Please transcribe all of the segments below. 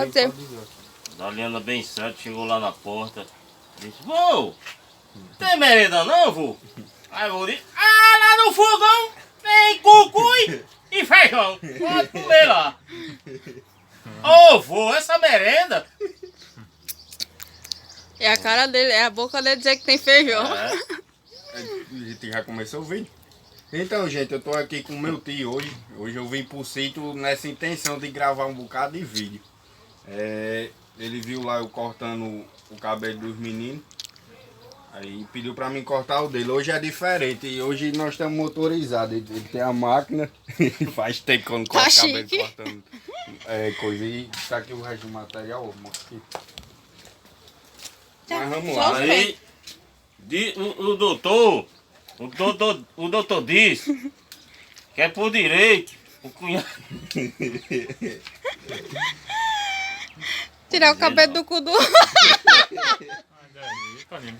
Pode ser. Daliana bem certo, chegou lá na porta. Disse, vô, tem merenda não, vô? Aí eu disse, lá no fogão tem cucuí e feijão. Pode comer lá. Ô, vô, essa merenda? É a cara dele, é a boca dele dizer que tem feijão. É. A gente já começou o vídeo. Então, gente, eu tô aqui com o meu tio hoje. Hoje eu vim pro sítio nessa intenção de gravar um bocado de vídeo. Ele viu lá eu cortando o cabelo dos meninos. Aí pediu pra mim cortar o dele. Hoje é diferente. E hoje nós estamos motorizados. Ele tem a máquina. Faz tempo que eu não corto Tá cabelo chique. cortando coisa. E tá aqui o resto do material. Ó, mostra aqui. Mas vamos Só lá. os Aí, o doutor disse que é por direito o cunhado. Tirar o cabelo do cu do...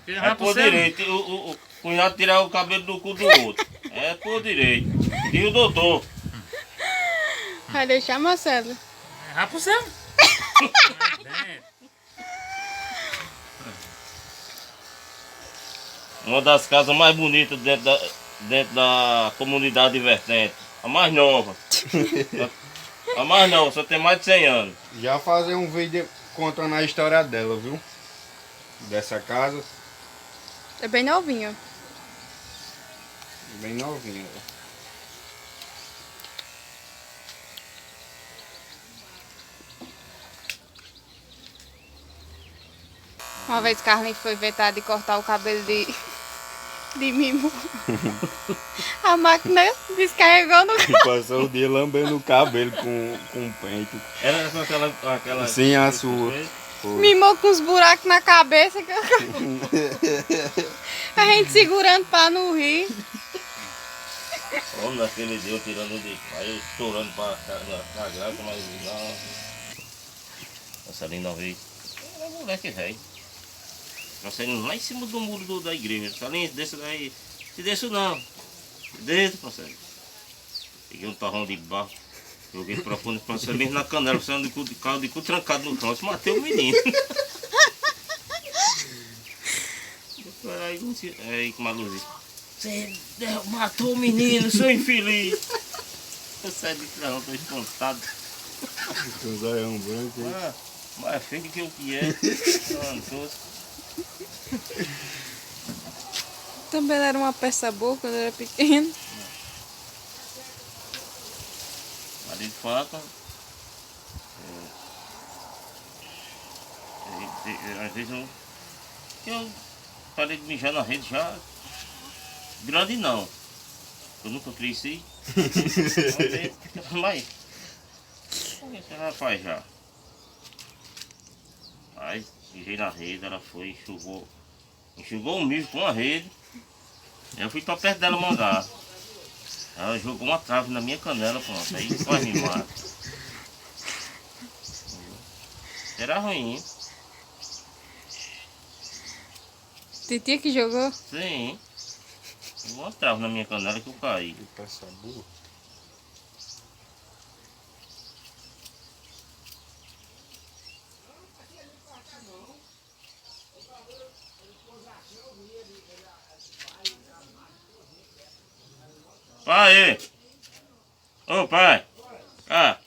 É por direito o cunhado tirar o cabelo do cu do outro. É por direito. E o doutor? Vai deixar, Marcelo? Raposinho. Uma das casas mais bonitas dentro da comunidade Vertente. A mais nova. A mais nova, só tem mais de 100 anos. Já fazer um vídeo contando a história dela, viu? Dessa casa. É bem novinho. Bem novinha. Uma vez Carlinhos foi vetar de cortar o cabelo de Mimo. A máquina descarregou no... Passou o dia lambendo o cabelo com pente. Era com aquela Sim, a sua. Foi. Mimou com os buracos na cabeça. A gente segurando pra não rir. Homem daquele dia eu tirando de aí eu estourando pra na graça, mas não. Essa ali não veio. Era moleque velho. Nós saímos lá em cima do muro da igreja. Salinho, desce daí. Se desço não. Desce, parceiro. Peguei um torrão de barro. Joguei profundo pra você mesmo na canela, saindo de carro de cu trancado no tronco. Matei o menino. Aí com uma luz. Você matou o menino, seu infeliz. Eu saí de carro, tô espantado. Com o zoião branco. Ah, mais feio do que o que é. Também era uma peça boa quando era pequeno. Ali de faca. Às vezes eu parei de mijar na rede já. Grande não. Eu nunca cresci. Mas você já faz já. Aí mijei na rede, ela foi, enxugou o mijo com a rede. Eu fui pra perto dela mandar. Ela jogou uma trave na minha canela, pronto. Aí quase me mata. Era ruim. Titia que jogou. Sim. Jogou uma trave na minha canela que eu caí. Que peça boa. Pai! Ô pai! Ah!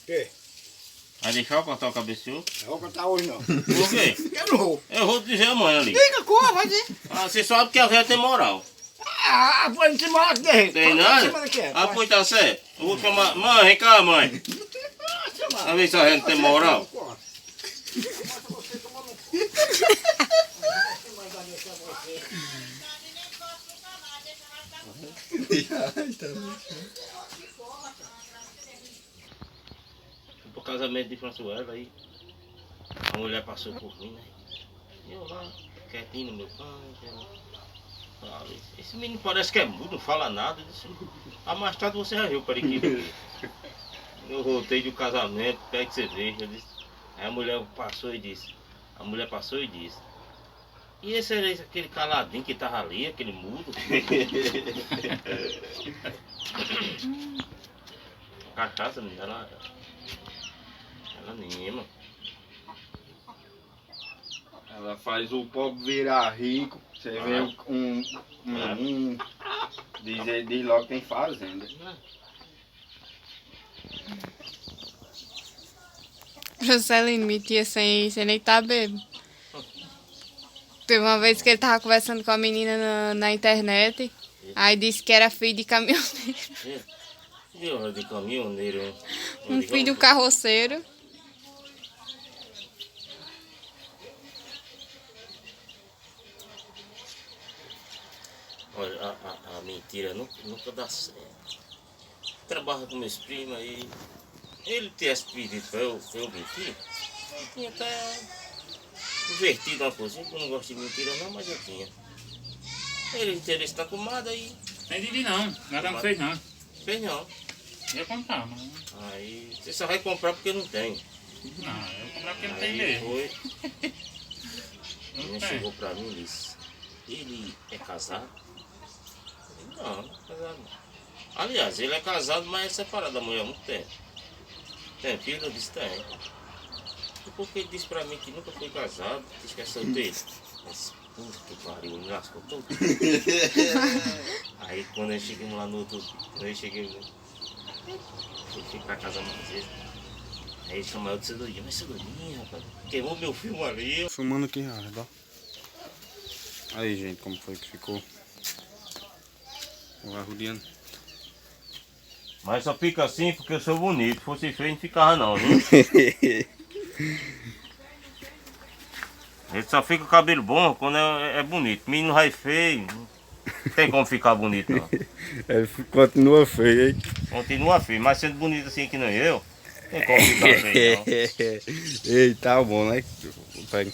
Que? Vai deixar eu cortar o cabelo? Eu vou contar hoje não. Por quê? Eu não vou. Eu vou dizer amanhã ali. Diga, corra, vai dizer. Ah, você sabe que a velha tem moral. Põe em cima de quem? Tem nada? Ah, pois tá certo. Eu vou chamar. Mãe, vem cá, mãe. Pra ver se a gente tem moral. Fui pro casamento de Françoela, aí a mulher passou por mim, né? E eu lá, quietinho no meu canto. Falei, esse menino parece que é mudo, não fala nada. Eu disse, mais tarde você já viu o periquito aqui. Eu voltei do casamento, pega que você veja. Eu disse, aí a mulher passou e disse, A mulher passou e disse: e esse era aquele caladinho que tava ali, aquele mudo? A cachaça, menina, ela anima. Ela faz o pobre virar rico. Você vê diz logo que tem fazenda. Juscelino, mentia sem nem tá bêbado. Teve uma vez que ele tava conversando com a menina na internet, aí disse que era filho de caminhoneiro. Filho de caminhoneiro, hein? Um filho carroceiro. Olha, a mentira nunca dá certo. Trabalha com meus primos aí. Ele tivesse pedido pra eu mentir, eu tinha até invertido uma coisinha, que eu não gosto de mentira não, mas eu tinha. Ele interesse na comadre aí. Não entendi não, nada não fez não. Fez não. Eu ia comprar, mas Aí você só vai comprar porque não tem. não, eu vou comprar porque não tem Aí mesmo. foi. Não Ele tem. chegou pra mim e disse: ele é casado? Eu falei: não, não é casado não. Aliás, ele é casado, mas é separado da mulher há muito tempo. Tem filho? Eu disse: tem. E porque ele disse pra mim que nunca foi casado, diz que é solteiro. Eu disse: puta que pariu, me lascou todo. Aí quando nós chegamos lá no outro dia, quando eu cheguei, eu fui pra casa mais vezes. Aí ele chamou eu de Cedorinha, mas Cedorinha, rapaz, queimou meu filme ali. Filmando aqui, ó. Aí, gente, como foi que ficou? O arrudeando. Mas só fica assim porque eu sou bonito, se fosse feio não ficava não, viu? Ele só fica com o cabelo bom quando é bonito. Menino vai feio, não tem como ficar bonito não. Ele continua feio, hein? Continua feio, mas sendo bonito assim que nem eu, tem como ficar feio não. Ei, tá bom, né? Pega.